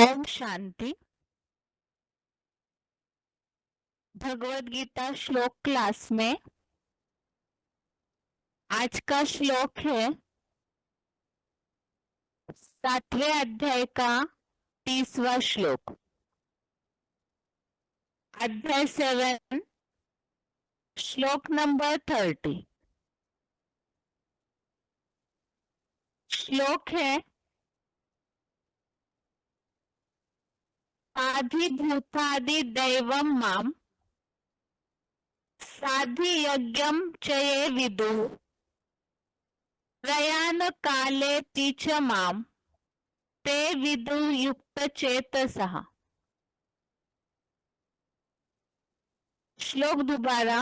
ओम शांति। भगवत गीता श्लोक क्लास में आज का श्लोक है 7वें अध्याय का 30वां श्लोक। अध्याय 7 श्लोक नंबर 30। श्लोक है आधिभूतादि दैवम माम साधि यज्ञम च ये विदुः प्रयाण काले तीच माम ते विदुः युक्त चेतसः। श्लोक दोबारा।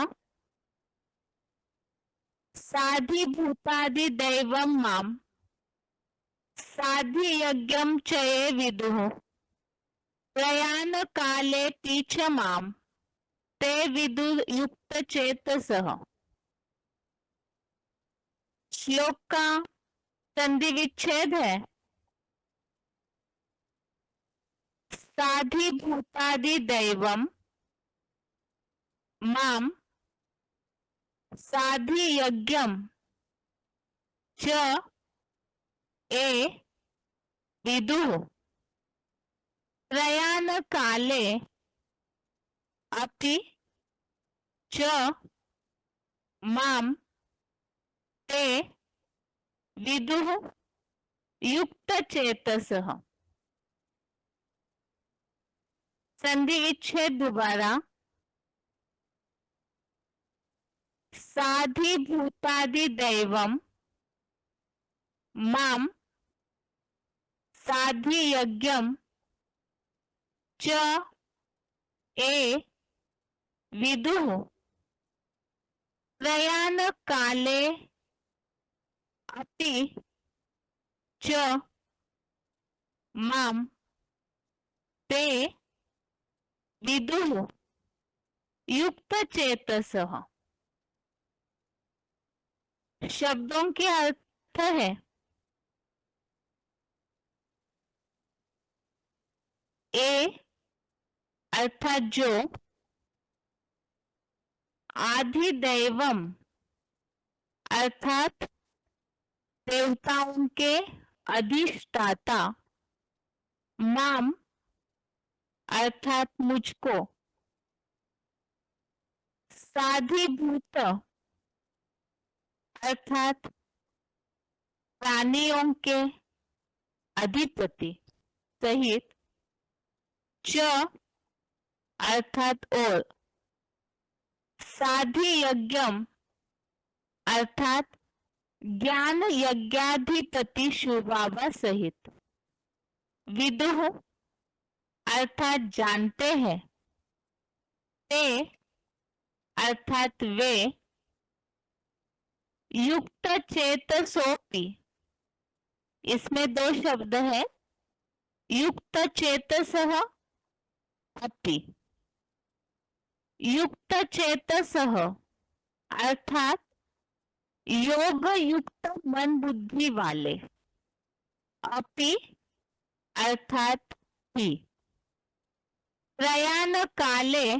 साधिभूतादि दैवम माम साधि यज्ञम च ये विदुः प्रयाण काले तीच माम ते विदुः युक्त चेतसः। श्लोक का संधि विच्छेद है साधिभूतादि दैवम माम साधि यज्ञम च ए विदुः प्रयाण काले अपि च माम ते विदुः युक्त चेतसः। संधि विच्छेद दोबारा। साधिभूतादि दैवम माम साधि यज्ञम च ए विदुः प्रयाण काले अपि च माम ते विदुः युक्त चेतसः। शब्दों के अर्थ है ए अर्थात जो, आधिदैवम अर्थात देवताओं के अधिष्ठाता, माम अर्थात मुझको, साधिभूत अर्थात प्राणियों के अधिपति सहित, च अर्थात और, साधि यज्ञम अर्थात ज्ञान यज्ञाधिपति शिव बाबा सहित, विदुः अर्थात जानते हैं, ते अर्थात वे, युक्त चेतसोपि इसमें दो शब्द है, युक्त चेतसः अपि। युक्त चेतसः अर्थात योग युक्त मन बुद्धि वाले, अपि अर्थात ही, प्रयाण काले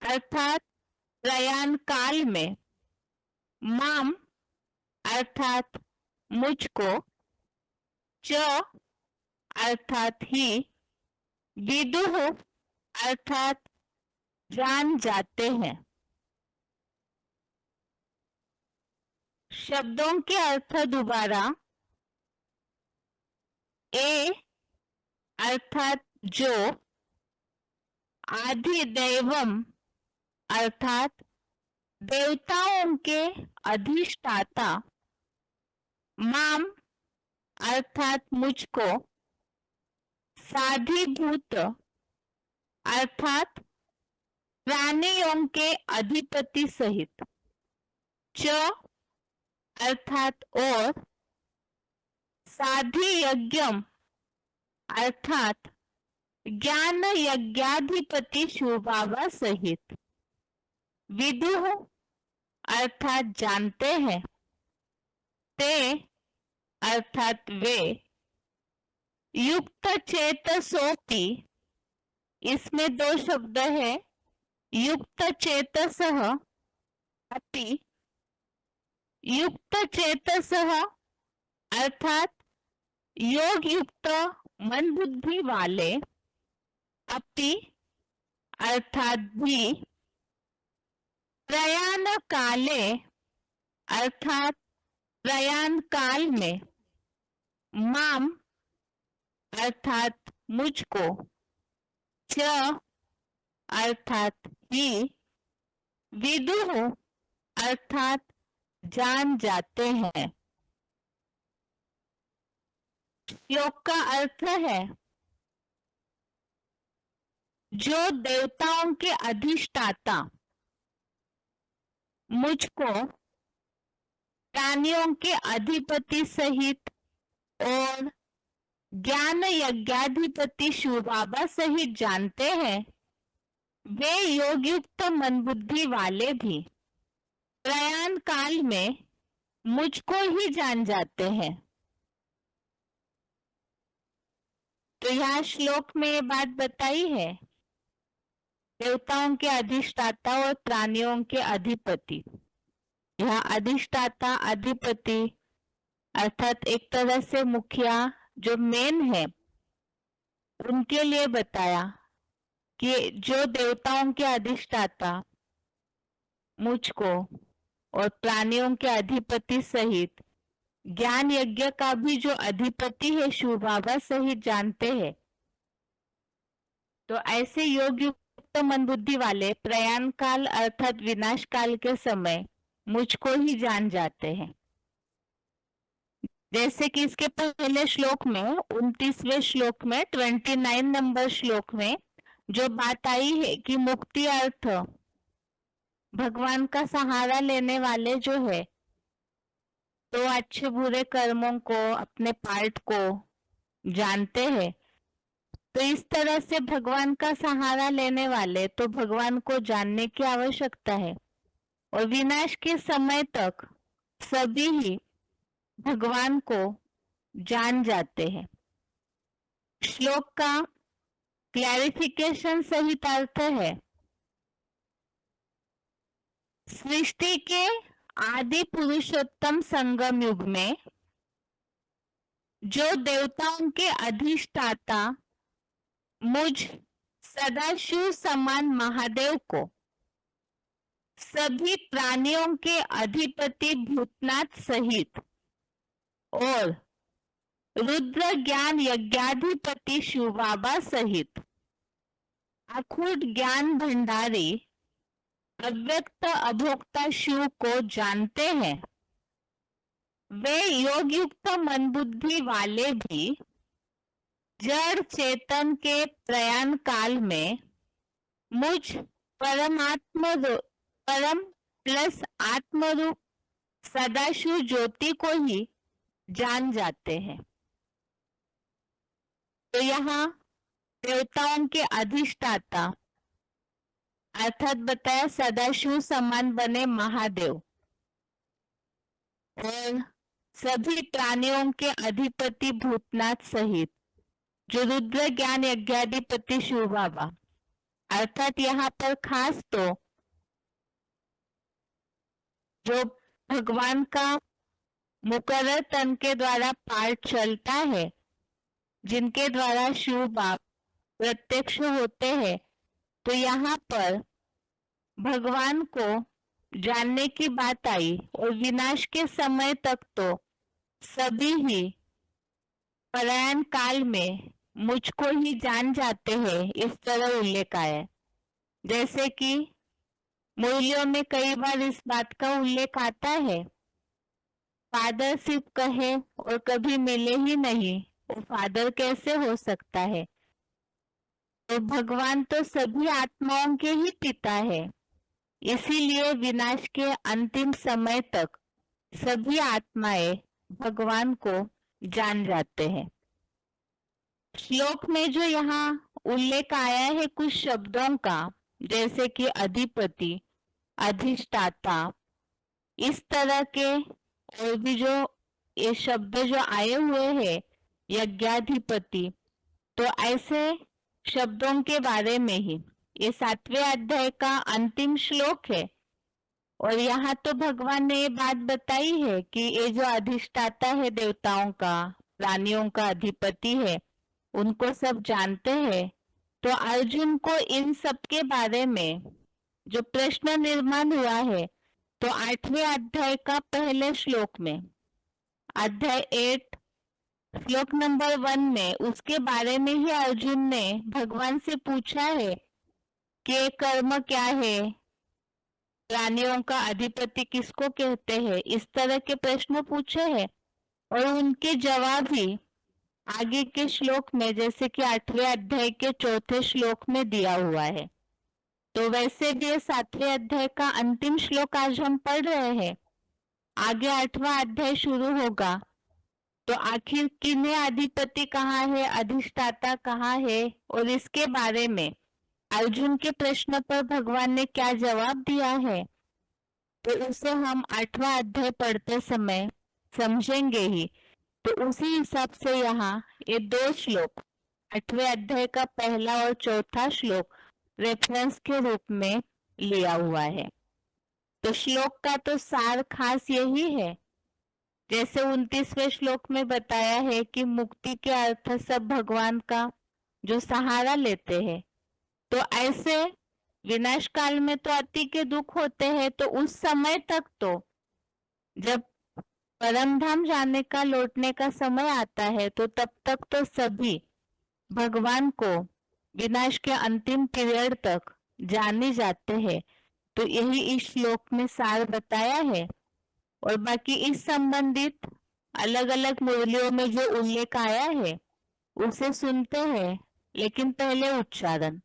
अर्थात प्रयाण काल में, माम अर्थात मुझको, च अर्थात ही, विदुः अर्थात जान जाते हैं। शब्दों के अर्थ दोबारा। ए अर्थात जो, आधिदैवम अर्थात देवताओं के अधिष्ठाता, माम अर्थात मुझको, साधिभूत अर्थात प्राणियों के अधिपति सहित, च अर्थात और, साधि यज्ञम अर्थात ज्ञान यज्ञाधिपति शिव बाबा सहित, विदुः अर्थात जानते हैं, ते अर्थात वे, युक्त चेतसोपि, इसमें दो शब्द है, युक्त चेतसः अपि। युक्त चेतसः अर्थात योग युक्त मन बुद्धि वाले, अपि अर्थात भी, प्रयाण काले अर्थात प्रयाण काल में, माम अर्थात मुझको, च अर्थात ही, विदुः अर्थात जान जाते हैं। श्लोक का अर्थ है, जो देवताओं के अधिष्ठाता मुझको प्राणियों के अधिपति सहित और ज्ञान यज्ञाधिपति शिव बाबा सहित जानते हैं, वे योग युक्त मन बुद्धि वाले भी प्रयाण काल में मुझको ही जान जाते हैं। तो यहाँ श्लोक में ये बात बताई है, देवताओं के अधिष्ठाता और प्राणियों के अधिपति। यहाँ अधिष्ठाता अधिपति अर्थात एक तरह से मुखिया जो मेन है, उनके लिए बताया कि जो देवताओं के अधिष्ठाता मुझको और प्राणियों के अधिपति सहित ज्ञान यज्ञ का भी जो अधिपति है शिव बाबा सहित जानते हैं, तो ऐसे योग युक्त मन बुद्धि वाले प्रयाण काल अर्थात विनाश काल के समय मुझको ही जान जाते हैं। जैसे कि इसके पहले श्लोक में 29वें श्लोक में 29 नंबर श्लोक में जो बात आई है कि मुक्ति अर्थ भगवान का सहारा लेने वाले जो है, तो अच्छे बुरे कर्मों को अपने पार्ट को जानते हैं। तो इस तरह से भगवान का सहारा लेने वाले तो भगवान को जानने की आवश्यकता है, और विनाश के समय तक सभी ही भगवान को जान जाते हैं। श्लोक का क्लैरिफिकेशन सहित अर्थ है, सृष्टि के आदि पुरुषोत्तम संगम युग में जो देवताओं के अधिष्ठाता मुझ सदाशिव समान महादेव को सभी प्राणियों के अधिपति भूतनाथ सहित और रुद्र ज्ञान यज्ञाधिपति शिव बाबा सहित अखूट ज्ञान भंडारी अव्यक्त अभोक्ता शिव को जानते हैं, वे योग युक्त मन बुद्धि वाले भी जड़ चेतन के प्रयाण काल में मुझ परम प्लस आत्मरूप सदाशिव ज्योति को ही जान जाते हैं। तो यहाँ देवताओं के अधिष्ठाता अर्थात बताया सदाशिव समान बने महादेव और सभी प्राणियों के अधिपति भूतनाथ सहित जो रुद्र ज्ञान यज्ञाधिपति शिव बाबा, अर्थात यहाँ पर खास तो जो भगवान का मुकर्रर तन के द्वारा पाठ चलता है, जिनके द्वारा शिव बाबा प्रत्यक्ष होते हैं, तो यहाँ पर भगवान को जानने की बात आई और विनाश के समय तक तो सभी ही प्रयाण काल में मुझको ही जान जाते हैं, इस तरह उल्लेख आया। जैसे कि मूल्यों में कई बार इस बात का उल्लेख आता है, फादर सिर्फ कहे और कभी मिले ही नहीं, वो फादर कैसे हो सकता है। तो भगवान तो सभी आत्माओं के ही पिता है, इसीलिए विनाश के अंतिम समय तक सभी आत्माएं भगवान को जान जाते हैं। श्लोक में जो यहाँ उल्लेख आया है कुछ शब्दों का, जैसे कि अधिपति, अधिष्ठाता, इस तरह के और भी जो ये शब्द जो आए हुए हैं, यज्ञाधिपति। तो ऐसे शब्दों के बारे में ही ये 7वें अध्याय का अंतिम श्लोक है। और यहाँ तो भगवान ने ये बात बताई है कि ये जो अधिष्ठाता है देवताओं का, प्राणियों का अधिपति है, उनको सब जानते हैं। तो अर्जुन को इन सब के बारे में जो प्रश्न निर्माण हुआ है, तो 8वें अध्याय का पहले श्लोक में, अध्याय 8 श्लोक नंबर 1 में उसके बारे में ही अर्जुन ने भगवान से पूछा है कि ये कर्म क्या है, प्राणियों का अधिपति किसको कहते हैं, इस तरह के प्रश्न पूछे हैं। और उनके जवाब ही आगे के श्लोक में, जैसे कि 8वें अध्याय के 4थे श्लोक में दिया हुआ है। तो वैसे भी ये 7वें अध्याय का अंतिम श्लोक आज हम पढ़ रहे हैं। आगे 8वां अध्याय शुरू होगा। तो आखिर किन्हें अधिपति कहा है, अधिष्ठाता कहा है, और इसके बारे में अर्जुन के प्रश्न पर भगवान ने क्या जवाब दिया है, तो उसे हम 8वां अध्याय पढ़ते समय समझेंगे ही। तो उसी हिसाब से यहाँ ये 2 श्लोक, 8वें अध्याय का पहला और चौथा श्लोक रेफरेंस के रूप में लिया हुआ है। तो श्लोक का तो सार खास यही है, जैसे 29वें श्लोक में बताया है कि मुक्ति के अर्थ सब भगवान का जो सहारा लेते हैं। तो ऐसे विनाश काल में तो अति के दुख होते हैं, तो उस समय तक तो जब परम धाम जाने का, लौटने का समय आता है, तो तब तक तो सभी भगवान को विनाश के अंतिम पीरियड तक जाने जाते हैं। तो यही इस श्लोक में सार बताया है। और बाकी इस संबंधित अलग अलग मुरलियों में जो उल्लेख आया है उसे सुनते हैं, लेकिन पहले उच्चारण।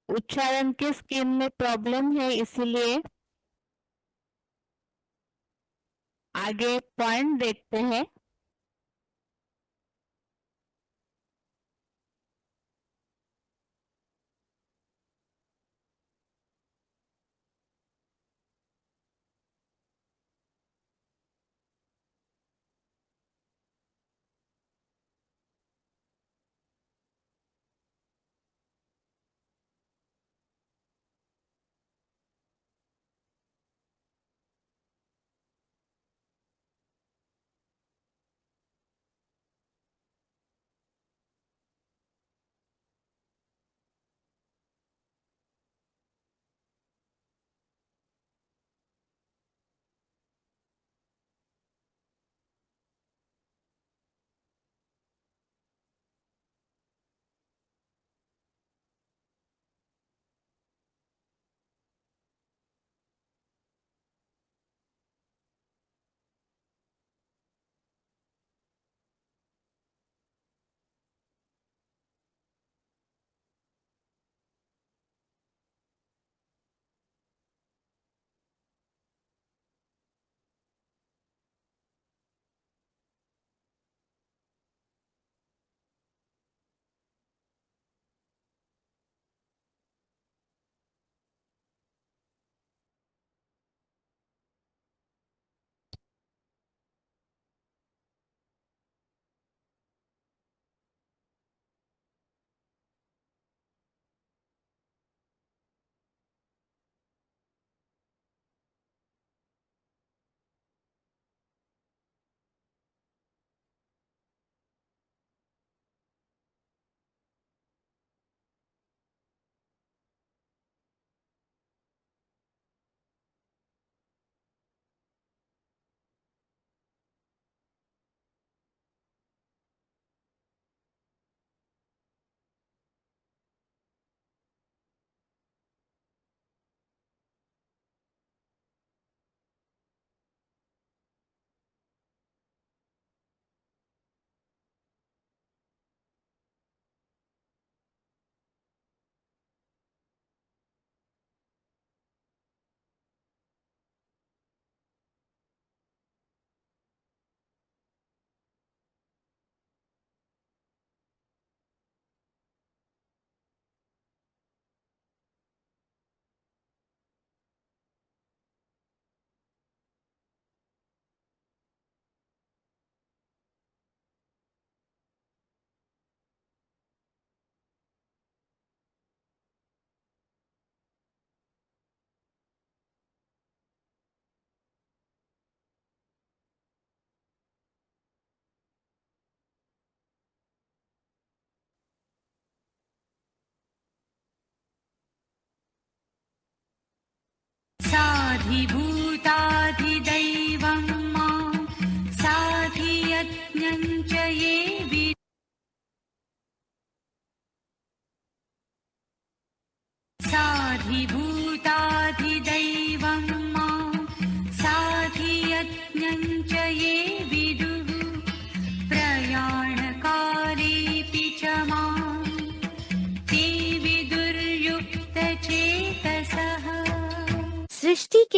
उच्चारण के स्क्रीन में प्रॉब्लम है, इसलिए आगे पॉइंट देखते हैं।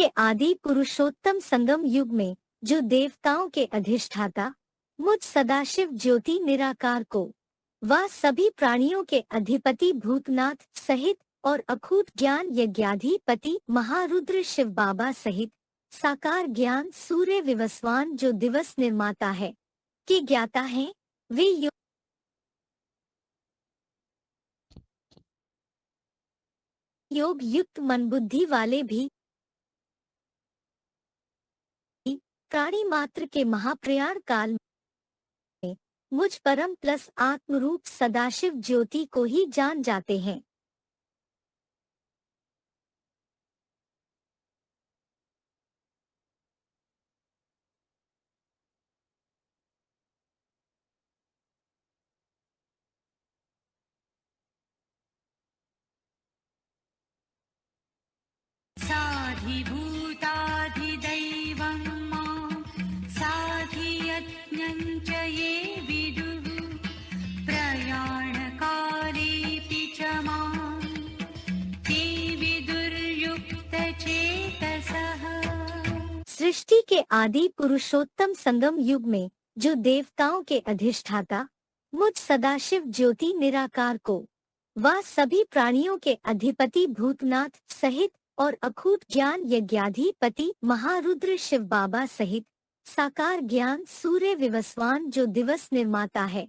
के आदि पुरुषोत्तम संगम युग में जो देवताओं के अधिष्ठाता मुझ सदाशिव ज्योति निराकार को व सभी प्राणियों के अधिपति भूतनाथ सहित और अखूट ज्ञान यज्ञाधिपति महारुद्र शिव बाबा सहित साकार ज्ञान सूर्य विवस्वान जो दिवस निर्माता है कि ज्ञाता है, वे योग युक्त मन बुद्धि वाले भी प्राणी मात्र के महाप्रयाण काल में मुझ परम प्लस आत्मरूप सदाशिव ज्योति को ही जान जाते हैं। साधिभूताधिदैवं मां साधियज्ञं च ये विदुः प्रयाणकालेऽपि च मां ते विदुर्युक्तचेतसः। सृष्टि के आदि पुरुषोत्तम संगम युग में जो देवताओं के अधिष्ठाता मुझ सदाशिव ज्योति निराकार को व सभी प्राणियों के अधिपति भूतनाथ सहित और अखूट ज्ञान यज्ञाधिपति महारुद्र शिव बाबा सहित साकार ज्ञान सूर्य विवस्वान जो दिवस निर्माता है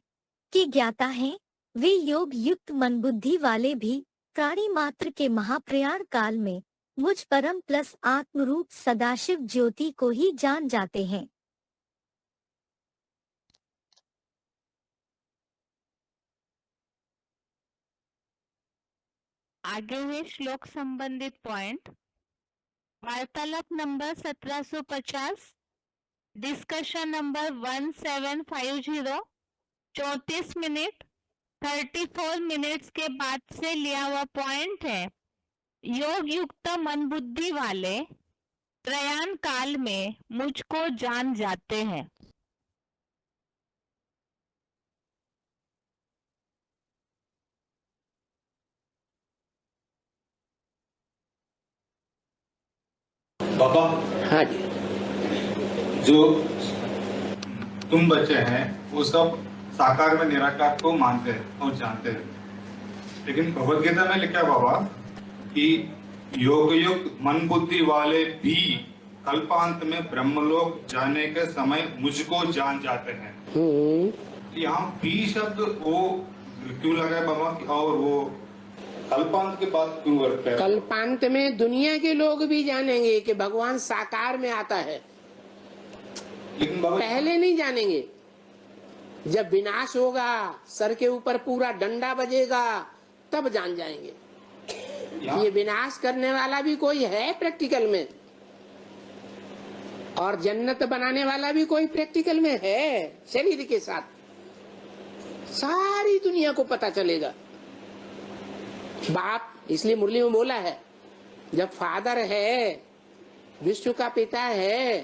कि ज्ञाता है, वे योग युक्त मन बुद्धि वाले भी प्राणी मात्र के महाप्रयाण काल में मुझ परम प्लस आत्मरूप सदाशिव ज्योति को ही जान जाते हैं। आगे है श्लोक संबंधित पॉइंट। वार्तालाप number 1750, discussion number 1750, 34 minute 34 minutes के बाद से लिया हुआ पॉइंट है। योग युक्त मन बुद्धि वाले प्रयाण काल में मुझको जान जाते हैं। बाबा, हाँ जी, जो तुम बच्चे हैं वो सब साकार में निराकार को मानते हैं और जानते हैं, लेकिन भगवत गीता में लिखा बाबा कि योग युक्त मन बुद्धि वाले भी कल्पांत में ब्रह्मलोक जाने के समय मुझको जान जाते हैं। यहाँ भी शब्द वो क्यों लगा है बाबा, और वो कल्पांत के बाद क्यों वर्त है? कल्पांत में दुनिया के लोग भी जानेंगे कि भगवान साकार में आता है, लेकिन बाबा पहले नहीं जानेंगे। जब विनाश होगा, सर के ऊपर पूरा डंडा बजेगा, तब जान जाएंगे। ये विनाश करने वाला भी कोई है प्रैक्टिकल में, और जन्नत बनाने वाला भी कोई प्रैक्टिकल में है शरीर के साथ। सारी दुनिया को पता चलेगा। बाप इसलिए मुरली में बोला है, जब फादर है, विश्व का पिता है,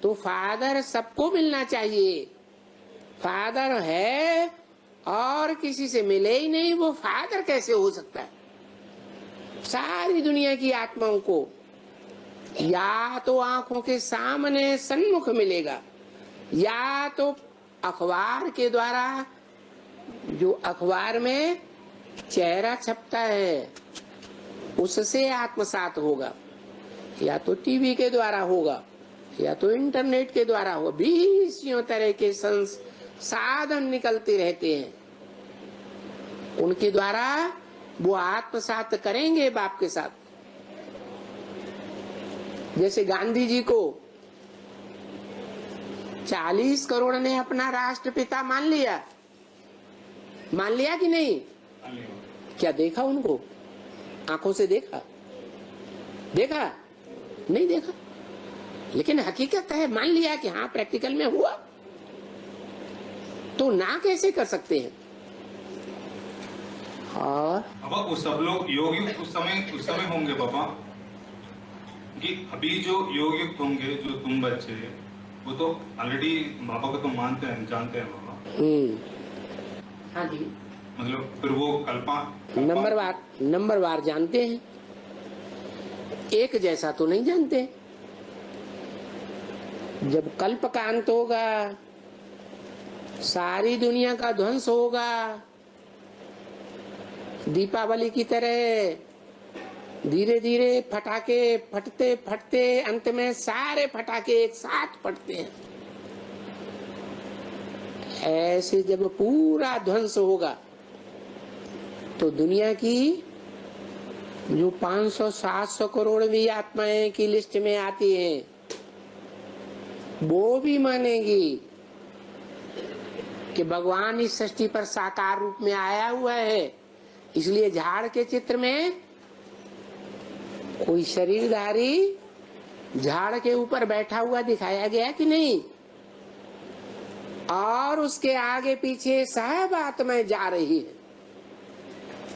तो फादर सबको मिलना चाहिए। फादर है और किसी से मिले ही नहीं, वो फादर कैसे हो सकता है? सारी दुनिया की आत्माओं को या तो आंखों के सामने सन्मुख मिलेगा, या तो अखबार के द्वारा, जो अखबार में चेहरा छपता है उससे आत्मसात होगा, या तो टीवी के द्वारा होगा, या तो इंटरनेट के द्वारा होगा। 20 तरह के साधन निकलते रहते हैं, उनके द्वारा वो आत्मसात करेंगे बाप के साथ। जैसे गांधी जी को 40 करोड़ ने अपना राष्ट्रपिता मान लिया कि नहीं? क्या देखा उनको? आंखों से देखा नहीं देखा, लेकिन हकीकत है मान लिया कि हाँ प्रैक्टिकल में हुआ। तो ना कैसे कर सकते हैं? और बाबा वो सब लोग योग युक्त उस समय होंगे बाबा, कि अभी जो योग युक्त होंगे, जो तुम बच्चे, वो तो ऑलरेडी बाबा को तो मानते हैं, जानते हैं बाबा। हाँ जी, मतलब फिर वो नंबरवार जानते हैं, एक जैसा तो नहीं जानते। जब कल्प का अंत होगा, सारी दुनिया का ध्वंस होगा, दीपावली की तरह धीरे धीरे फटाके फटते फटते अंत में सारे फटाके एक साथ फटते हैं। ऐसे जब पूरा ध्वंस होगा तो दुनिया की जो 500-700 करोड़ भी आत्माएं की लिस्ट में आती हैं, वो भी मानेगी कि भगवान इस सृष्टि पर साकार रूप में आया हुआ है। इसलिए झाड़ के चित्र में कोई शरीरधारी झाड़ के ऊपर बैठा हुआ दिखाया गया कि नहीं, और उसके आगे पीछे सब आत्माएं जा रही है,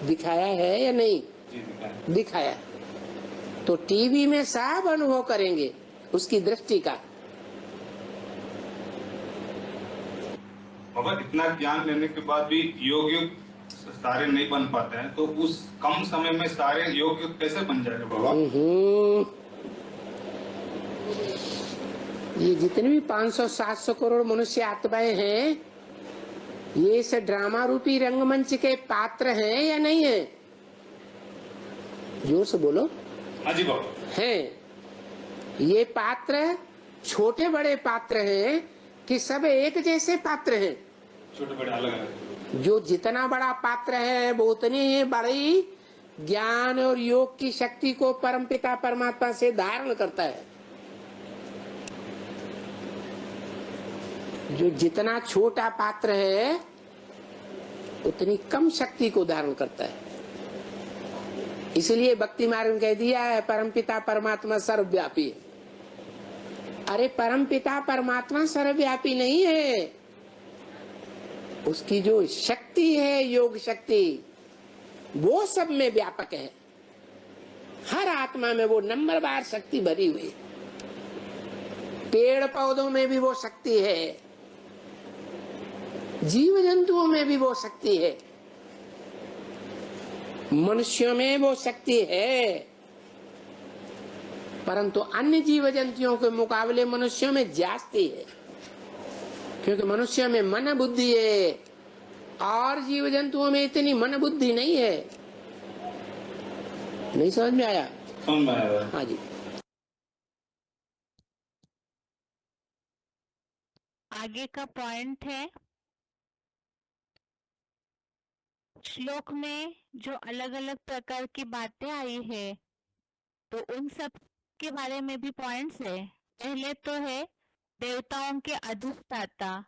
दिखाया है या नहीं? दिखाया। तो टीवी में सब अनुभव करेंगे उसकी दृष्टि का। बाबा, इतना ज्ञान लेने के बाद भी योग सारे नहीं बन पाते हैं, तो उस कम समय में सारे योग कैसे बन जाएगा बाबा? ये जितने भी 500-700 करोड़ मनुष्य आत्माएं हैं, ये इस ड्रामा रूपी रंगमंच के पात्र हैं या नहीं है? जोर से बोलो। हाँ जी बाबा। हैं। ये पात्र छोटे बड़े पात्र हैं कि सब एक जैसे पात्र हैं? छोटे बड़े अलग अलग। जो जितना बड़ा पात्र है वो उतनी ही बड़ी ज्ञान और योग की शक्ति को परमपिता परमात्मा से धारण करता है। जो जितना छोटा पात्र है उतनी कम शक्ति को धारण करता है। इसलिए भक्ति मार्ग में कह दिया है परमपिता परमात्मा सर्वव्यापी है। अरे परमपिता परमात्मा सर्वव्यापी नहीं है, उसकी जो शक्ति है योग शक्ति वो सब में व्यापक है। हर आत्मा में वो नंबरवार शक्ति भरी हुई है। पेड़ पौधों में भी वो शक्ति है, जीव जंतुओं में भी वो शक्ति है, मनुष्यों में वो शक्ति है, परंतु अन्य जीव जंतुओं के मुकाबले मनुष्यों में जास्ती है, क्योंकि मनुष्यों में मन बुद्धि है और जीव जंतुओं में इतनी मन बुद्धि नहीं है। नहीं समझ में आया? समझ में आया। हाँ जी। आगे का पॉइंट है, श्लोक में जो अलग अलग प्रकार की बातें आई है तो उन सब के बारे में भी पॉइंट्स है। पहले तो है देवताओं के अधिष्ठाता,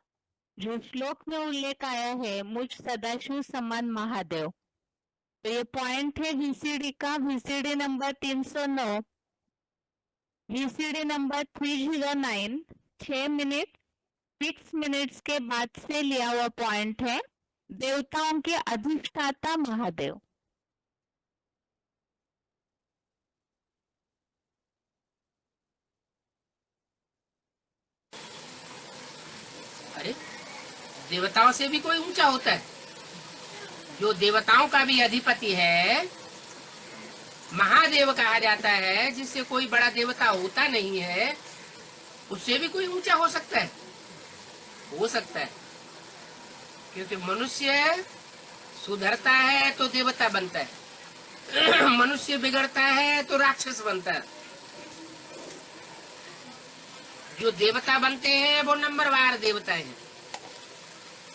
जो श्लोक में उल्लेख आया है मुझ सदाशिव समान महादेव। तो ये पॉइंट है वीसीडी का, VCD number 309, VCD number 309, 6 minute 6 minutes के बाद से लिया हुआ पॉइंट है, देवताओं के अधिष्ठाता महादेव। अरे देवताओं से भी कोई ऊंचा होता है? जो देवताओं का भी अधिपति है, महादेव कहा जाता है, जिससे कोई बड़ा देवता होता नहीं है, उससे भी कोई ऊंचा हो सकता है? हो सकता है, क्योंकि मनुष्य सुधरता है तो देवता बनता है, मनुष्य बिगड़ता है तो राक्षस बनता है। जो देवता बनते हैं वो नंबरवार देवता हैं।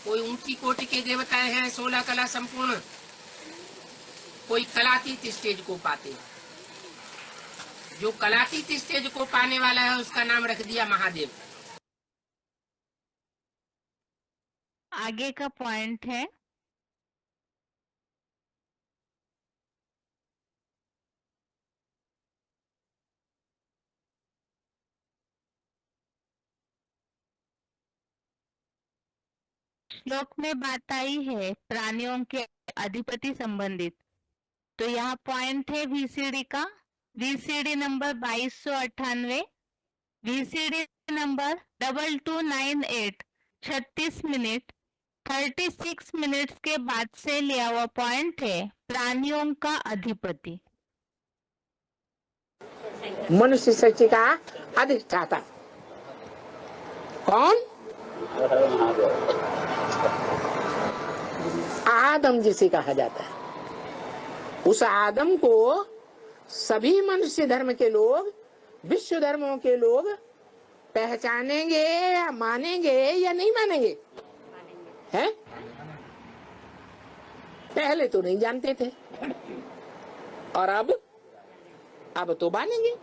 कोई ऊंची कोटि के देवताएं हैं 16 कला संपूर्ण, कोई कलातीत स्टेज को पाते हैं। जो कलातीत स्टेज को पाने वाला है उसका नाम रख दिया महादेव। आगे का पॉइंट है, श्लोक में बात आई है प्राणियों के अधिपति संबंधित। तो यहाँ पॉइंट है वीसीडी का, VCD number 2298, VCD number 2298, 36 minute 36 minutes के बाद से लिया हुआ पॉइंट है प्राणियों का अधिपति। मनुष्य सृष्टि का अधिष्ठाता। कौन? आदम जिसे कहा जाता है, उस आदम को सभी मनुष्य धर्म के लोग, विश्व धर्मों के लोग पहचानेंगे या मानेंगे या नहीं मानेंगे? हैं? पहले तो नहीं जानते थे और अब तो मानेंगे।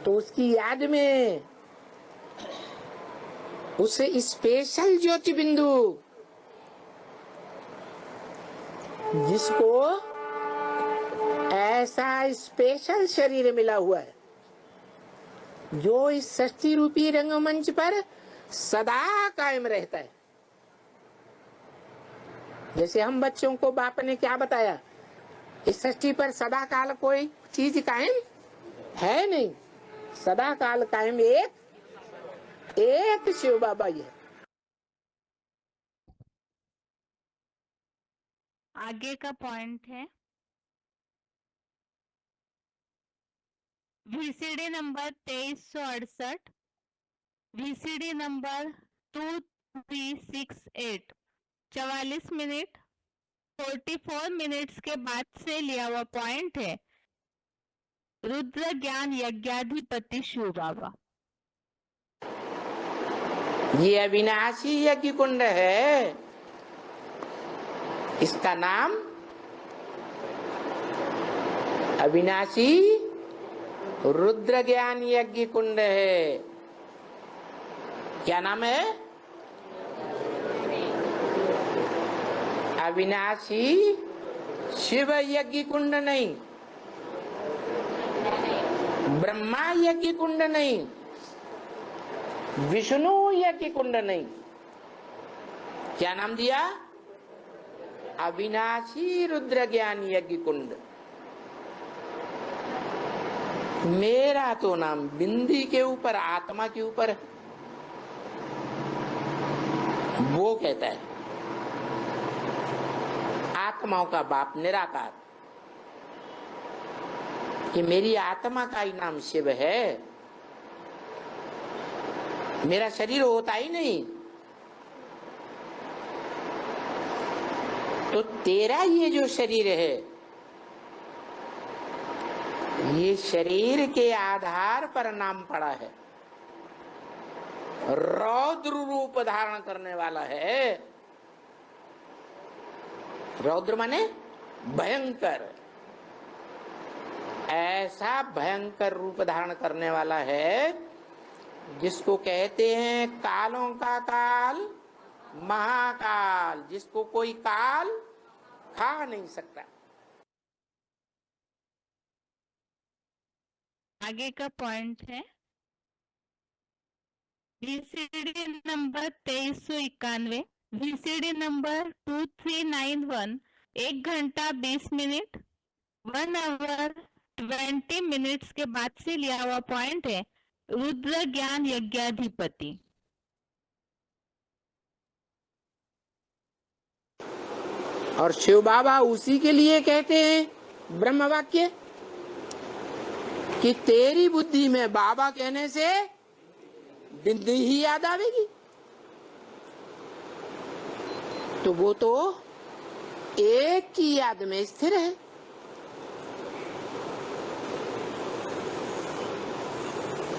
तो उसकी याद में उसे स्पेशल ज्योति बिंदु, जिसको ऐसा स्पेशल शरीर मिला हुआ है जो इस सृष्टि रूपी रंगमंच पर सदा कायम रहता है। जैसे हम बच्चों को बाप ने क्या बताया, इस सृष्टि पर सदा काल कोई चीज कायम है नहीं, सदा काल कायम एक शिव बाबा ही है। आगे का पॉइंट है VCD number 2368, VCD number 2368, 44 minute 44 minutes के बाद से लिया हुआ पॉइंट है रुद्र ज्ञान यज्ञाधिपति शिव बाबा। ये अविनाशी यज्ञ कुंड है, इसका नाम अविनाशी रुद्र ज्ञान यज्ञ कुंड है। क्या नाम है? अविनाशी शिव यज्ञ कुंड नहीं, ब्रह्मा यज्ञ कुंड नहीं, विष्णु यज्ञ कुंड नहीं। क्या नाम दिया? अविनाशी रुद्र ज्ञान यज्ञ कुंड। मेरा तो नाम बिंदी के ऊपर, आत्मा के ऊपर वो कहता है, आत्माओं का बाप निराकार, कि मेरी आत्मा का ही नाम शिव है। मेरा शरीर होता ही नहीं, तो तेरा ये जो शरीर है, ये शरीर के आधार पर नाम पड़ा है, रौद्र रूप धारण करने वाला है। रौद्र माने भयंकर, ऐसा भयंकर रूप धारण करने वाला है जिसको कहते हैं कालों का काल, महाकाल, जिसको कोई काल खा नहीं सकता। आगे का पॉइंट है वीसीडी नंबर 2391, वीसीडी नंबर 2391, 1 घंटा 20 मिनट 1 आवर 20 मिनट्स के बाद से लिया हुआ पॉइंट है रुद्र ज्ञान यज्ञाधिपति। और शिव बाबा उसी के लिए कहते हैं ब्रह्म वाक्य, कि तेरी बुद्धि में बाबा कहने से बिंदी ही याद आवेगी। तो वो तो एक की याद में स्थिर है।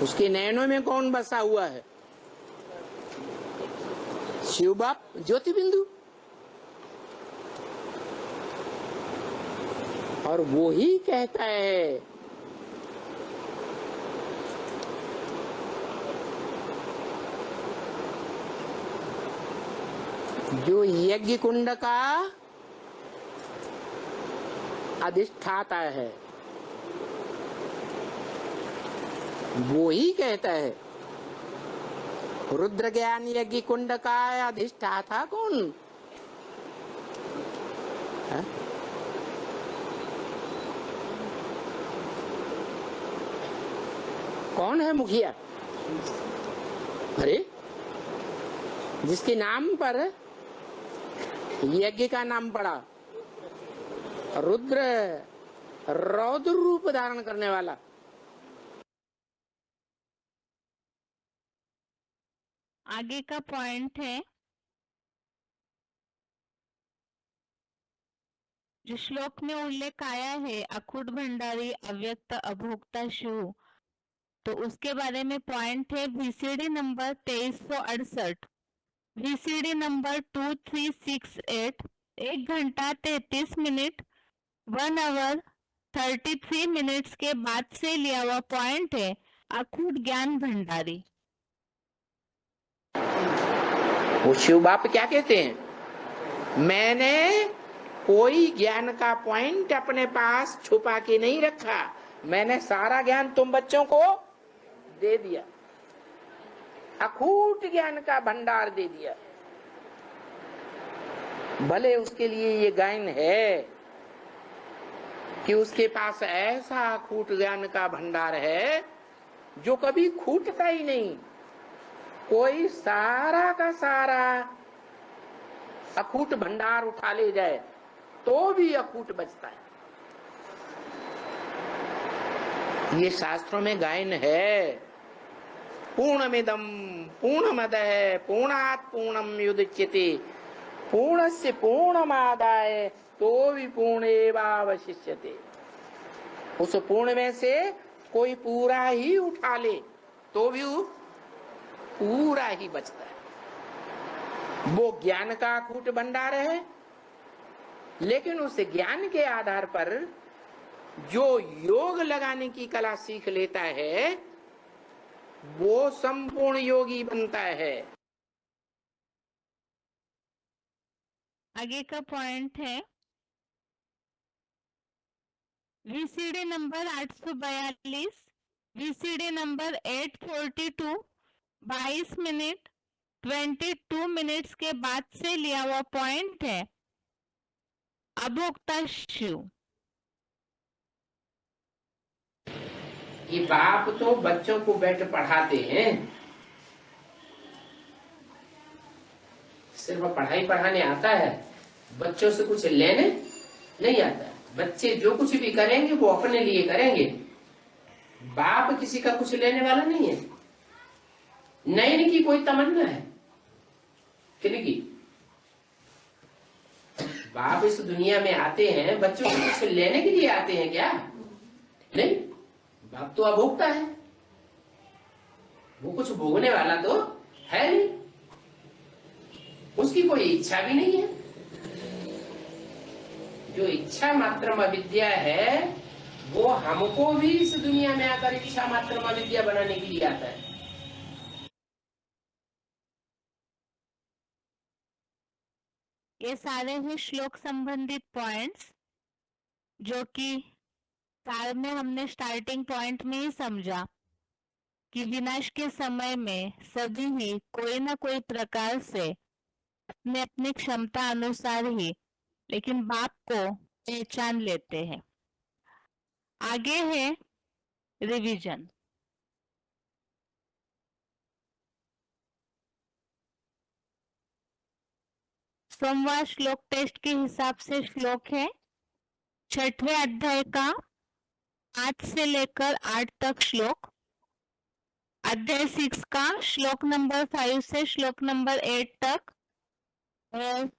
उसके नयनों में कौन बसा हुआ है? शिव बाप ज्योति बिंदु। और वो ही कहता है जो यज्ञ कुंड का अधिष्ठाता है, वो ही कहता है रुद्र ज्ञान यज्ञ कुंड का अधिष्ठाता कौन है? कौन है मुखिया? अरे जिसके नाम पर यज्ञ का नाम पड़ा, रुद्र, रौद्र रूप धारण करने वाला। आगे का पॉइंट है, जो श्लोक में उल्लेख आया है अखूट भंडारी अव्यक्त अभोक्ता शिव, तो उसके बारे में पॉइंट है VCD नंबर 2368, VCD नंबर 2368, 1 घंटा 33 मिनट 1 आवर 33 मिनट्स के बाद से लिया हुआ पॉइंट है अखूट ज्ञान भंडारी। वो शिव बाप क्या कहते हैं, मैंने कोई ज्ञान का पॉइंट अपने पास छुपा के नहीं रखा, मैंने सारा ज्ञान तुम बच्चों को दे दिया, अखूट ज्ञान का भंडार दे दिया। भले उसके लिए ये गायन है कि उसके पास ऐसा अखूट ज्ञान का भंडार है जो कभी खूटता ही नहीं, कोई सारा का सारा अखूट भंडार उठा ले जाए तो भी अखूट बचता है। ये शास्त्रों में गायन है, पूर्णमिदं पूर्णमदः पूर्णात् पूर्णम युदच्यते पूर्णस्य पूर्णमादाय तो भी पूर्णेवावशिष्यते। उस पूर्ण में से कोई पूरा ही उठा ले तो भी पूरा ही बचता है। वो ज्ञान का अखूट भंडार है, लेकिन उस ज्ञान के आधार पर जो योग लगाने की कला सीख लेता है वो संपूर्ण योगी बनता है। आगे का पॉइंट है VCD number 842, VCD number 842, 22 minute 22 minutes के बाद से लिया हुआ पॉइंट है अभोक्ता शिव। ये बाप तो बच्चों को बैठ पढ़ाते हैं, सिर्फ पढ़ाई पढ़ाने आता है, बच्चों से कुछ लेने नहीं आता। बच्चे जो कुछ भी करेंगे वो अपने लिए करेंगे, बाप किसी का कुछ लेने वाला नहीं है। नहीं इनकी कोई तमन्ना है किनकी, बाप इस दुनिया में आते हैं बच्चों से कुछ लेने के लिए आते हैं क्या? नहीं, बाप तो अभोक्ता है, वो कुछ भोगने वाला तो है नहीं, उसकी कोई इच्छा भी नहीं है। जो इच्छा मात्रम अविद्या है वो हमको भी इस दुनिया में आकर इच्छा मात्रम अविद्या बनाने के लिए आता है। ये सारे हैं श्लोक संबंधित पॉइंट्स जो कि सार में हमने स्टार्टिंग पॉइंट में ही समझा कि विनाश के समय में सभी ही कोई ना कोई प्रकार से अपने अपनी क्षमता अनुसार ही लेकिन बाप को पहचान लेते हैं। आगे है रिवीजन। सोमवार श्लोक टेस्ट के हिसाब से श्लोक है 6वें अध्याय का 5 से लेकर 8 तक श्लोक, अध्याय 6 का श्लोक नंबर 5 से श्लोक नंबर 8 तक, और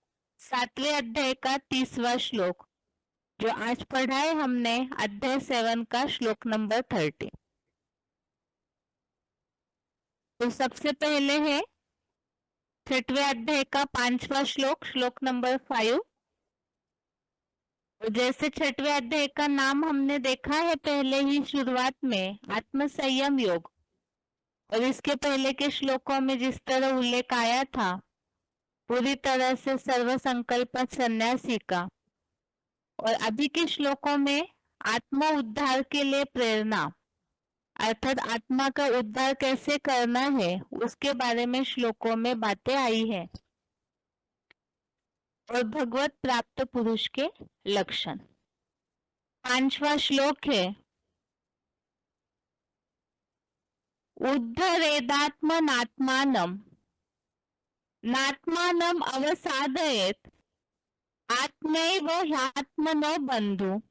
7वें अध्याय का 30वां श्लोक जो आज पढ़ा है हमने अध्याय 7 का श्लोक नंबर 30। तो सबसे पहले है 6वें अध्याय का 5वां श्लोक, श्लोक नंबर 5। तो जैसे 6वें अध्याय का नाम हमने देखा है पहले ही शुरुआत में, आत्म संयम योग, और इसके पहले के श्लोकों में जिस तरह उल्लेख आया था पूरी तरह से सर्व संकल्प सन्यासी का, और अभी के श्लोकों में आत्मा उद्धार के लिए प्रेरणा, अर्थात आत्मा का उद्धार कैसे करना है उसके बारे में श्लोकों में बातें आई है, और भगवत प्राप्त पुरुष के लक्षण। 5वां श्लोक है उद्धरेदात्मनात्मानं नात्मानं अवसादयेत् आत्मैव ह्यात्मनो बंधु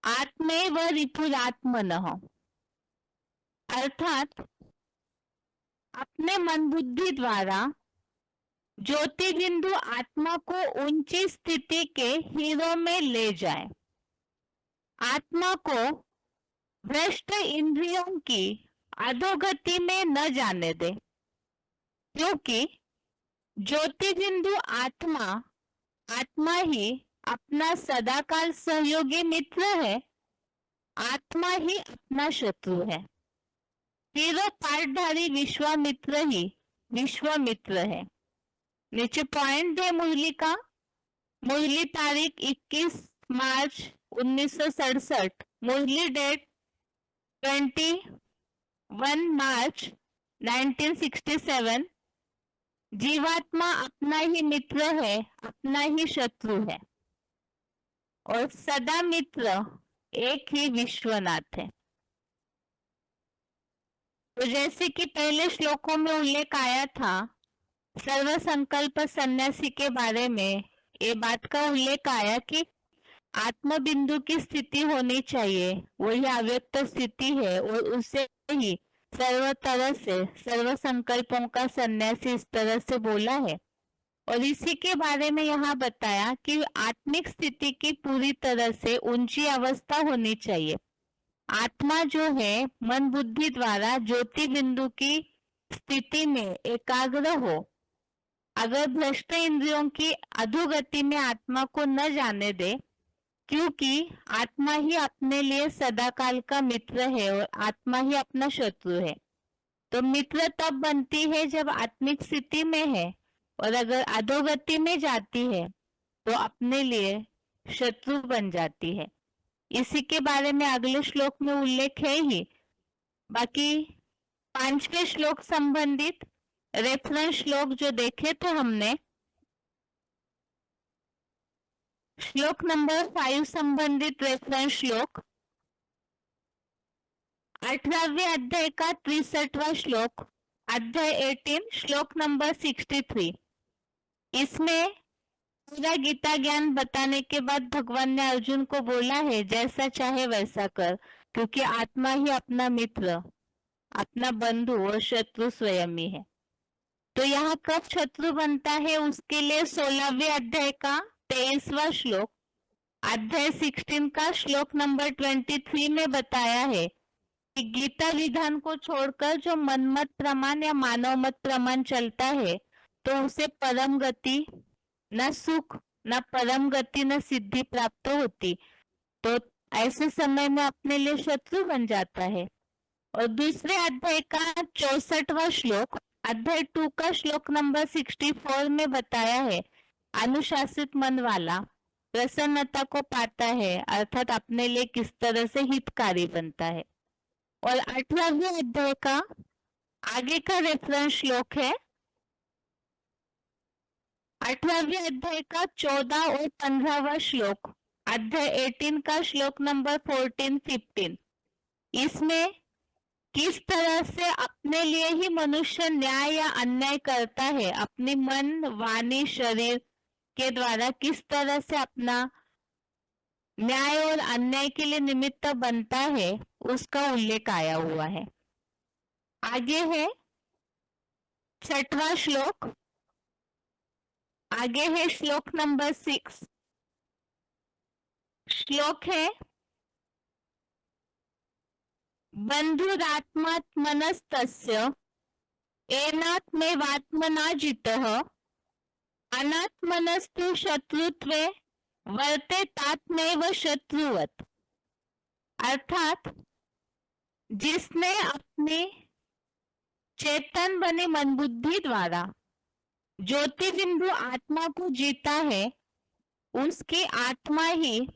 आत्मैव रिपुरात्मनः। अर्थात अपने मन बुद्धि द्वारा ज्योति बिंदु आत्मा को ऊंची स्थिति के हीरो में ले जाए। आत्मा को भ्रष्ट इंद्रियों की अधोगति में न जाने दे, क्योंकि ज्योति बिंदु आत्मा ही अपना सदाकाल सहयोगी मित्र है, आत्मा ही अपना शत्रु है। हीरो पाठधारी विश्वामित्र ही विश्वामित्र है। नीचे पॉइंट है मुरली का। मुरली तारीख 21 मार्च 1967, मुरली डेट 21 मार्च 1967। जीवात्मा अपना ही मित्र है, अपना ही शत्रु है, और सदा मित्र एक ही विश्वनाथ है। तो जैसे कि पहले श्लोकों में उल्लेख आया था, सर्व संकल्प सन्यासी के बारे में ये बात का उल्लेख आया कि आत्म बिंदु की स्थिति होनी चाहिए, वही अव्यक्त स्थिति है, और उससे ही सर्व तरह से सर्व संकल्पों का सन्यासी इस तरह से बोला है। और इसी के बारे में यहाँ बताया कि आत्मिक स्थिति की पूरी तरह से ऊंची अवस्था होनी चाहिए। आत्मा जो है मन बुद्धि द्वारा ज्योति बिंदु की स्थिति में एकाग्र हो। अगर भ्रष्ट इंद्रियों की अधोगति में आत्मा को न जाने दे, क्योंकि आत्मा ही अपने लिए सदाकाल का मित्र है और आत्मा ही अपना शत्रु है। तो मित्र तब बनती है जब आत्मिक स्थिति में है, और अगर अधोगति में जाती है तो अपने लिए शत्रु बन जाती है। इसी के बारे में अगले श्लोक में उल्लेख है ही। बाकी 5वें श्लोक संबंधित रेफरेंस श्लोक जो देखे थे हमने, श्लोक नंबर 5 संबंधित रेफरेंस श्लोक 18वें अध्याय का 63वां श्लोक, अध्याय 18 श्लोक नंबर 63। इसमें पूरा गीता ज्ञान बताने के बाद भगवान ने अर्जुन को बोला है, जैसा चाहे वैसा कर, क्योंकि आत्मा ही अपना मित्र, अपना बंधु और शत्रु स्वयं ही है। तो यहाँ कब शत्रु बनता है उसके लिए 16वें अध्याय का 23वां श्लोक, अध्याय 16 का श्लोक नंबर 23 में बताया है कि गीता विधान को छोड़कर जो मनमत प्रमाण या मानव मत प्रमाण चलता है, तो उसे परम गति न सुख न परम गति न सिद्धि प्राप्त होती। तो ऐसे समय में अपने लिए शत्रु बन जाता है। और दूसरे अध्याय का 64वां श्लोक, अध्याय 2 का श्लोक नंबर 64 में बताया है, अनुशासित मन वाला प्रसन्नता को पाता है, अर्थात अपने लिए किस तरह से हितकारी बनता है। और 18वें अध्याय का आगे का रेफरेंस श्लोक है 18वें अध्याय का 14 और 15वां श्लोक, अध्याय 18 का श्लोक नंबर 14-15। इसमें किस तरह से अपने लिए ही मनुष्य न्याय या अन्याय करता है, अपनी मन वाणी शरीर के द्वारा किस तरह से अपना न्याय और अन्याय के लिए निमित्त बनता है, उसका उल्लेख आया हुआ है। आगे है 6वां श्लोक, आगे है श्लोक नंबर 6। श्लोक है, बंधुरात्मात्मनस्तस्य एनात्मेवात्मना जितः अनात्मनस्तु शत्रुत्वे वर्तेतात्मेव शत्रुवत्। अर्थात जिसने अपनी चेतन बने मन बुद्धि द्वारा ज्योति बिंदु आत्मा को जीता है, उसकी आत्मा ही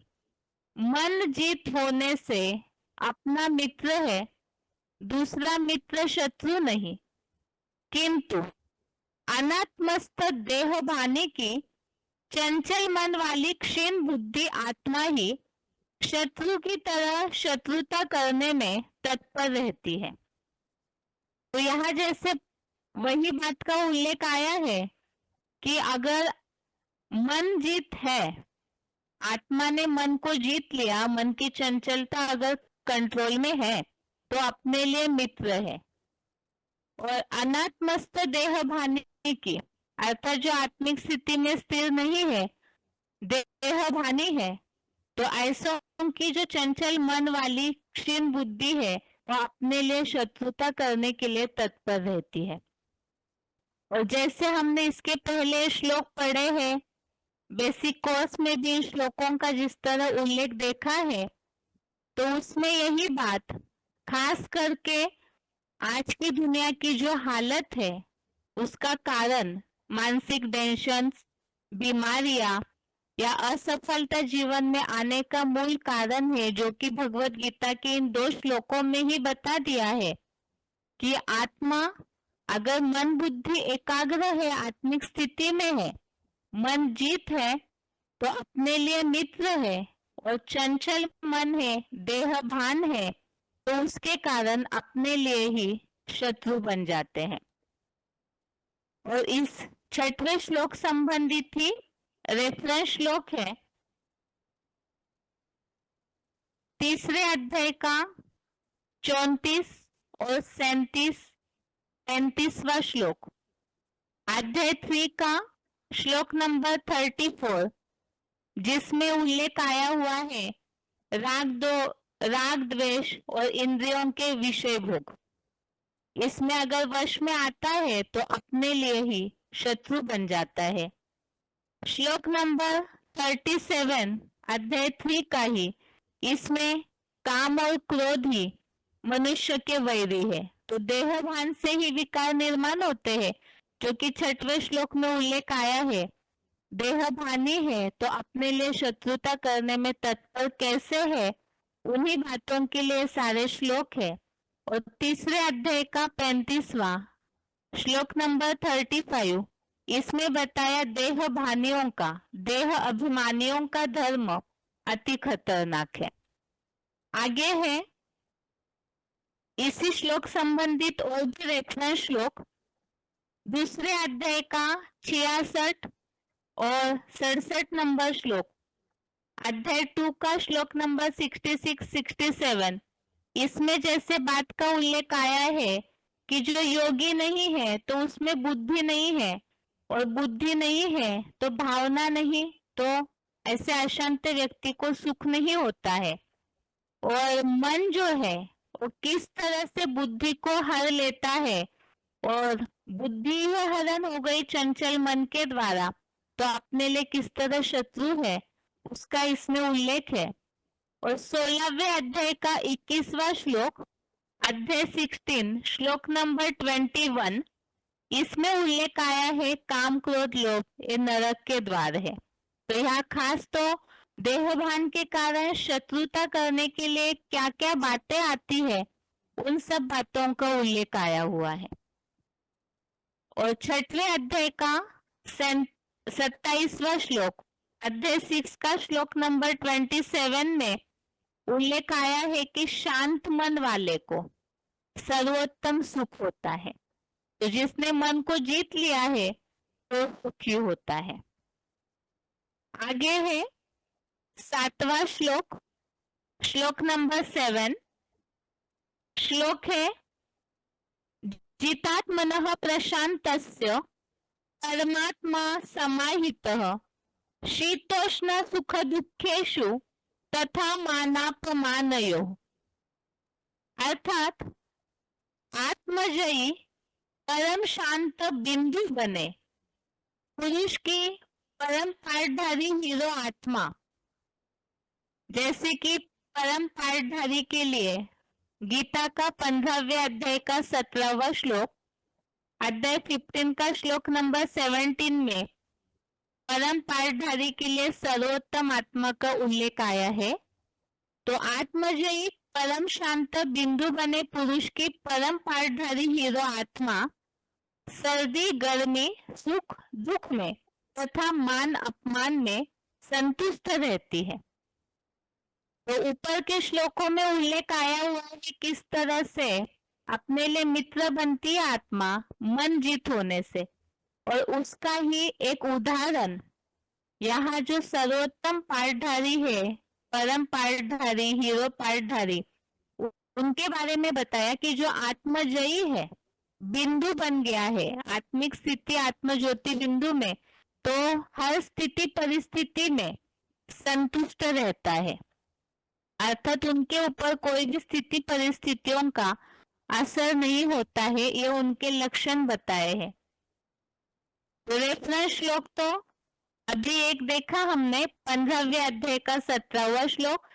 मन जीत होने से अपना मित्र है, दूसरा मित्र शत्रु नहीं। किंतु अनात्मस्थ देह भाने की चंचल मन वाली क्षीण बुद्धि आत्मा ही शत्रु की तरह शत्रुता करने में तत्पर रहती है। तो यहाँ जैसे वही बात का उल्लेख आया है कि अगर मन जीत है, आत्मा ने मन को जीत लिया, मन की चंचलता अगर कंट्रोल में है, तो अपने लिए मित्र है। और अनात्मस्थ देह भानी की, अर्थात जो आत्मिक स्थिति में स्थिर नहीं है, देह भानी है, तो ऐसों की जो चंचल मन वाली क्षीण बुद्धि है वो अपने लिए शत्रुता करने के लिए तत्पर रहती है। और जैसे हमने इसके पहले श्लोक पढ़े हैं, बेसिक कोर्स में भी इन श्लोकों का जिस तरह उल्लेख देखा है, तो उसमें यही बात खास करके आज की दुनिया की जो हालत है उसका कारण मानसिक टेंशन, बीमारियां या असफलता जीवन में आने का मूल कारण है, जो कि भगवत गीता के इन 2 श्लोकों में ही बता दिया है कि आत्मा अगर मन बुद्धि एकाग्र है, आत्मिक स्थिति में है, मन जीत है, तो अपने लिए मित्र है, और चंचल मन है, देह भान है, तो उसके कारण अपने लिए ही शत्रु बन जाते हैं। और इस 6वें श्लोक संबंधित ही रेफरेंस श्लोक है 3 अध्याय का 34 और 35वां श्लोक, अध्याय 3 का श्लोक नंबर 34, जिसमें उल्लेख आया हुआ है राग द्वेष और इंद्रियों के विषय भोग। इसमें अगर वश में आता है तो अपने लिए ही शत्रु बन जाता है। श्लोक नंबर 37 अध्याय 3 का ही, इसमें काम और क्रोध ही मनुष्य के वैरी है, तो देह भान से ही विकार निर्माण होते हैं, जो कि 6वें श्लोक में उल्लेख आया है। देह भानी है तो अपने लिए शत्रुता करने में तत्पर कैसे है, उन्हीं बातों के लिए सारे श्लोक है। और 3 अध्याय का 35वां श्लोक नंबर 35, इसमें बताया देह भानियों का, देह अभिमानियों का धर्म अति खतरनाक है। आगे है इसी श्लोक संबंधित और भी रेफरेंस श्लोक 2 अध्याय का 66 और 67 नंबर श्लोक, अध्याय 2 का श्लोक नंबर 66-67। इसमें जैसे बात का उल्लेख आया है कि जो योगी नहीं है तो उसमें बुद्धि नहीं है, और बुद्धि नहीं है तो भावना नहीं, तो ऐसे अशांत व्यक्ति को सुख नहीं होता है। और मन जो है वो किस तरह से बुद्धि को हर लेता है, और बुद्धि ही हरण हो गई चंचल मन के द्वारा, तो अपने लिए किस तरह शत्रु है उसका इसमें उल्लेख है। और 16वें अध्याय का 21वां श्लोक, अध्याय 16 श्लोक नंबर 21, इसमें उल्लेख आया है काम क्रोध लोभ ये नरक के द्वार है। तो यहाँ खास तो देहभान के कारण शत्रुता करने के लिए क्या क्या बातें आती है, उन सब बातों का उल्लेख आया हुआ है। और 6वें अध्याय का 27वां श्लोक, अध्याय 6 का श्लोक नंबर 27 में उल्लेख आया है कि शांत मन वाले को सर्वोत्तम सुख होता है, तो जिसने मन को जीत लिया है तो सुखी होता है। आगे है 7वां श्लोक, श्लोक नंबर 7, श्लोक है जितात्मनः प्रशांतस्य परमात्मा समाहितः शीतोष्ण सुख दुखेषु तथा मानापमानयो, अर्थात आत्मजयी परम शांत बिंदु बने पुरुष की परम पाठधारी हीरो आत्मा। जैसे कि परम पाठधारी के लिए गीता का 15वें अध्याय का 17वां श्लोक, अध्याय 15 का श्लोक नंबर 17 में परम पाठधारी के लिए सर्वोत्तम आत्मा का उल्लेख आया है। तो आत्मजयी परम शांत बिंदु बने पुरुष की परम पाठधारी हीरो आत्मा सर्दी गर्मी सुख दुख में तथा मान अपमान में संतुष्ट रहती है। तो ऊपर के श्लोकों में उल्लेख आया हुआ है किस तरह से अपने लिए मित्र बनती है आत्मा मन जीत होने से, और उसका ही एक उदाहरण यहाँ जो सर्वोत्तम पाठधारी है, परम पाठधारी हीरो पाठधारी, उनके बारे में बताया कि जो आत्मजयी है बिंदु बन गया है, आत्मिक स्थिति आत्म ज्योति बिंदु में, तो हर स्थिति परिस्थिति में संतुष्ट रहता है, अर्थात उनके ऊपर कोई भी स्थिति परिस्थितियों का असर नहीं होता है, ये उनके लक्षण बताए हैं। तो रेफरेंस श्लोक तो अभी एक देखा हमने 15वें अध्याय का 17वां श्लोक,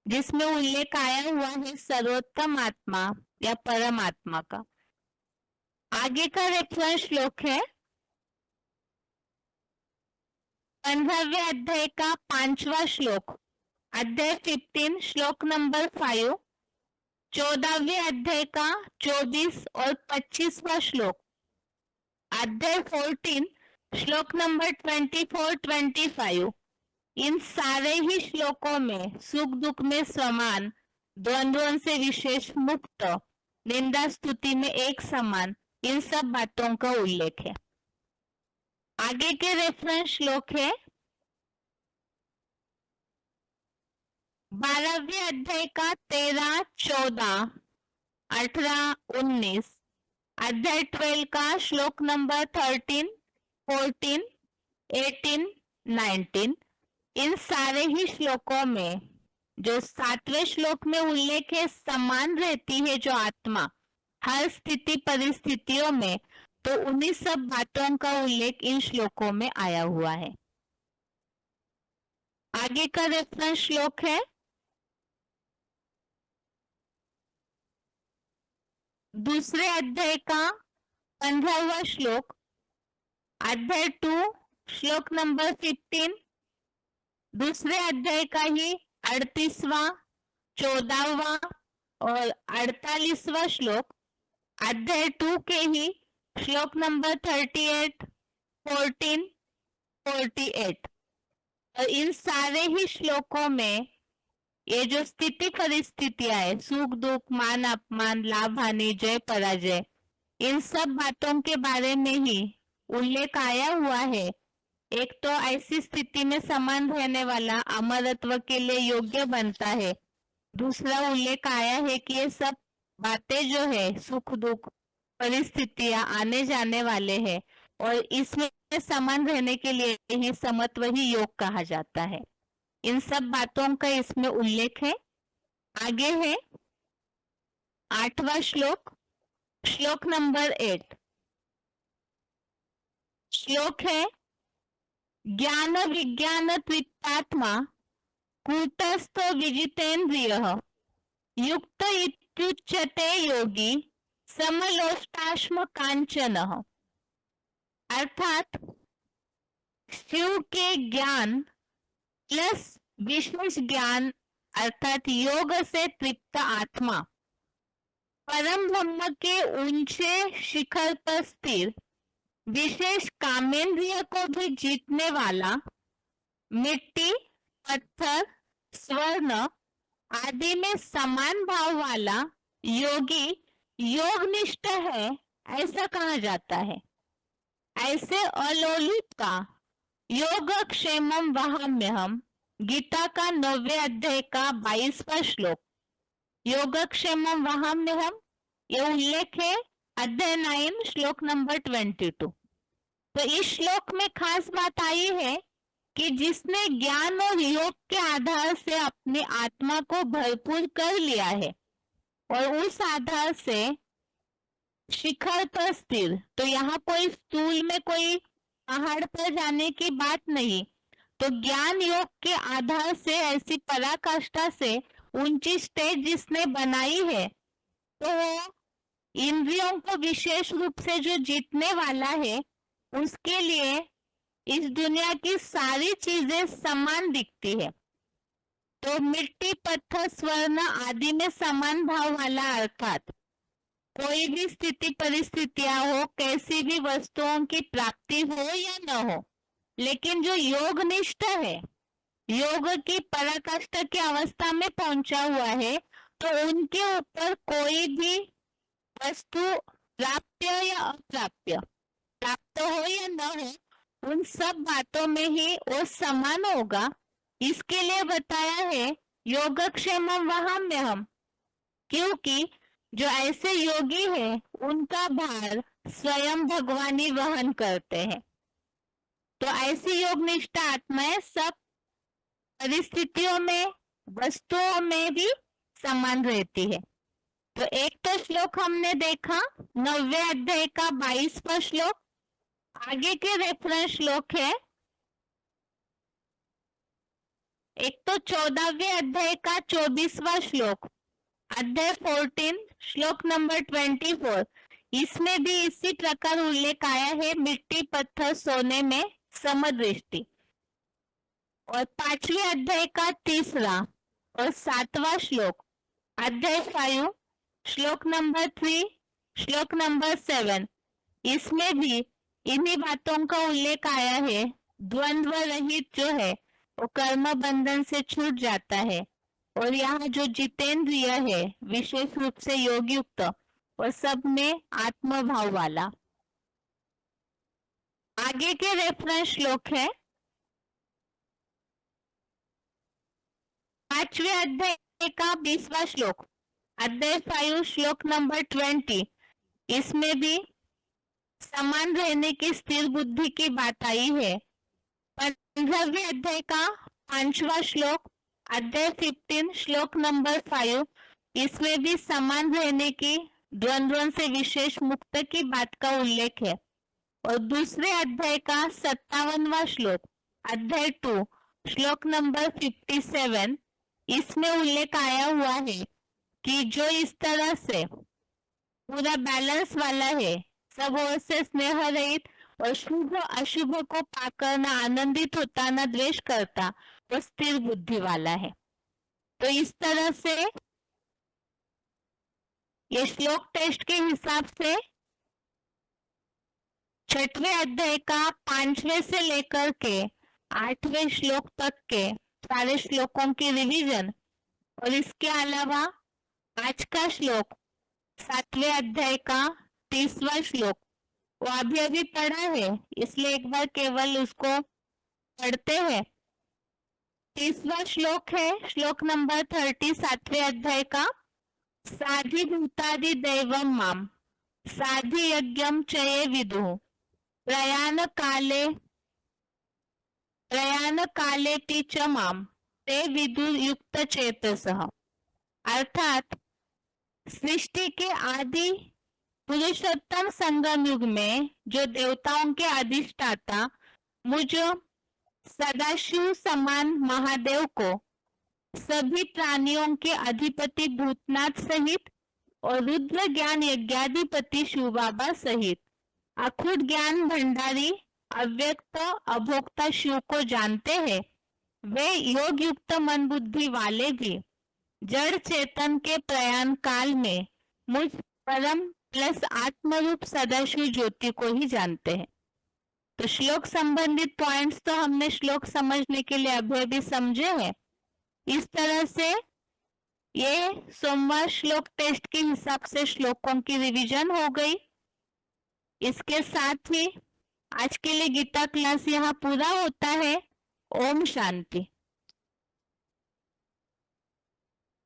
जिसमें उल्लेख आया हुआ है सर्वोत्तम आत्मा या परमात्मा का। आगे का रेफरेंस श्लोक है 15वें अध्याय का 5वां श्लोक, अध्याय 15 श्लोक नंबर 5, 14वें अध्याय का 24 और 25वां श्लोक, अध्याय 14 श्लोक नंबर 24-25। इन सारे ही श्लोकों में सुख दुख में समान, द्वंद्वों से विशेष मुक्त, निंदा स्तुति में एक समान, इन सब बातों का उल्लेख है। आगे के रेफरेंस श्लोक है 12वें अध्याय का 13, 14, 18, 19, अध्याय 12 का श्लोक नंबर 13, 14, 18, 19। इन सारे ही श्लोकों में जो 7वें श्लोक में उल्लेख है समान रहती है जो आत्मा हर स्थिति परिस्थितियों में, तो उन्हीं सब बातों का उल्लेख इन श्लोकों में आया हुआ है। आगे का रेफरेंस श्लोक है दूसरे अध्याय का 15वां श्लोक, अध्याय 2 श्लोक नंबर 15, दूसरे अध्याय का ही 38वां, 14वां और 48वां श्लोक, अध्याय 2 के ही श्लोक नंबर 38, 14, 48। और इन सारे ही श्लोकों में ये जो स्थिति परिस्थितियां है, सुख दुख, मान अपमान, लाभ हानि, जय पराजय, इन सब बातों के बारे में ही उल्लेख आया हुआ है। एक तो ऐसी स्थिति में समान रहने वाला अमरत्व के लिए योग्य बनता है, दूसरा उल्लेख आया है कि ये सब बातें जो है सुख दुख परिस्थितियां आने जाने वाले हैं, और इसमें समान रहने के लिए ही समत्व ही योग कहा जाता है। इन सब बातों का इसमें उल्लेख है। आगे है 8वां श्लोक, श्लोक नंबर 8, श्लोक है ज्ञान विज्ञान त्रितात्मा कूटस्थ विजितेन्द्रियः युक्त इत्युच्यते योगी समलोष्टाश्म कांचनः। अर्थात शिव के ज्ञान प्लस विशेष ज्ञान अर्थात योग से तृप्त आत्मा, परम ब्रह्म के ऊंचे शिखर पर स्थिर, विशेष कामेंद्रिय को भी जीतने वाला, मिट्टी, पत्थर, स्वर्ण आदि में समान भाव वाला योगी योगनिष्ठ है, ऐसा कहा जाता है। ऐसे अलोलित का योगक्षेमम वहाम्यहम्, गीता का 9वें अध्याय का 22वां श्लोक, योगक्षेमम वहाम्यहम्, ये उल्लेख है अध्याय 9 श्लोक नंबर 22। तो इस श्लोक में खास बात आई है कि जिसने ज्ञान और योग के आधार से अपनी आत्मा को भरपूर कर लिया है और उस आधार से शिखर पर स्थिर, तो यहाँ कोई स्थूल में कोई पहाड़ पर जाने की बात नहीं, तो ज्ञान योग के आधार से ऐसी पराकाष्ठा से ऊंची स्टेज जिसने बनाई है, तो वो इंद्रियों को विशेष रूप से जो जीतने वाला है, उसके लिए इस दुनिया की सारी चीजें समान दिखती है। तो मिट्टी, पत्थर, स्वर्ण आदि में समान भाव वाला, अर्थात कोई भी स्थिति परिस्थितियां हो, कैसी भी वस्तुओं की प्राप्ति हो या न हो, लेकिन जो योगनिष्ठ है, योग की पराकाष्ठा की अवस्था में पहुंचा हुआ है, तो उनके ऊपर कोई भी वस्तु प्राप्य या अप्राप्य, प्राप्त हो या न हो, उन सब बातों में ही वो समान होगा। इसके लिए बताया है योगक्षेमम वहाम्यहम्, क्योंकि जो ऐसे योगी हैं उनका भार स्वयं भगवान ही वहन करते हैं। तो ऐसी योग निष्ठा आत्माएं सब परिस्थितियों में, वस्तुओं में भी समान रहती है। तो एक तो श्लोक हमने देखा 9वें अध्याय का 22वां श्लोक। आगे के रेफरेंस श्लोक है एक तो 14वें अध्याय का 24वां श्लोक, अध्याय 14 श्लोक नंबर 24। इसमें भी इसी प्रकार उल्लेख आया है, मिट्टी पत्थर सोने में समदृष्टि। और 5वें अध्याय का 3रा और 7वां श्लोक, अध्याय 5 श्लोक नंबर 3 श्लोक नंबर 7, इसमें भी इन्हीं बातों का उल्लेख आया है। द्वंद्व रहित जो है वो कर्म बंधन से छूट जाता है। और यहाँ जो जितेंद्रिय है, विशेष रूप से योग युक्त, और सब में आत्मभाव वाला। आगे के रेफरेंस श्लोक है 5वें अध्याय का 20वां श्लोक, अध्याय 5 श्लोक नंबर 20। इसमें भी समान रहने की स्थिर बुद्धि की बात आई है। 15वें अध्याय का 5वां श्लोक, अध्याय 15 श्लोक नंबर 5, इसमें भी समान रहने की, द्वंद्वों से विशेष मुक्त की बात का उल्लेख है। और दूसरे अध्याय का 57वां श्लोक, अध्याय 2 श्लोक नंबर 57, इसमें उल्लेख आया हुआ है कि जो इस तरह से पूरा बैलेंस वाला है, सब ओर से स्नेह रहित और शुभ अशुभ को पाकर न आनंदित होता न द्वेष करता, वो स्थिर बुद्धि वाला है। तो इस तरह से ये श्लोक टेस्ट के हिसाब से 6वें अध्याय का 5वें से लेकर के 8वें श्लोक तक के सारे श्लोकों की रिवीजन, और इसके अलावा आज का श्लोक 7वें अध्याय का 30वां श्लोक वो अभी अभी पढ़ा है, इसलिए एक बार केवल उसको पढ़ते हैं। 30वां श्लोक है श्लोक नंबर 30 7वें अध्याय का, साधि भूतादि दैवम माम साधि यज्ञम चये विदुः प्रयाण काले च माम ते विदु युक्त चेतसः। अर्थात सृष्टि के आदि पुरुषोत्तम संगम युग में जो देवताओं के अधिष्ठाता मुझ सदाशिव समान महादेव को सभी प्राणियों के अधिपति भूतनाथ सहित और रुद्र ज्ञान यज्ञाधिपति शिव बाबा सहित अखुट ज्ञान भंडारी अव्यक्त अभोक्ता शिव को जानते हैं, वे योग युक्त मन बुद्धि वाले भी जड़ चेतन के प्रयाण काल में मुझ परम प्लस आत्मरूप सदाशिव ज्योति को ही जानते हैं। तो श्लोक संबंधित पॉइंट्स तो हमने श्लोक समझने के लिए अभी अभी समझे हैं। इस तरह से ये सोमवार श्लोक टेस्ट के हिसाब से श्लोकों की रिवीजन हो गई। इसके साथ ही आज के लिए गीता क्लास यहाँ पूरा होता है। ओम शांति।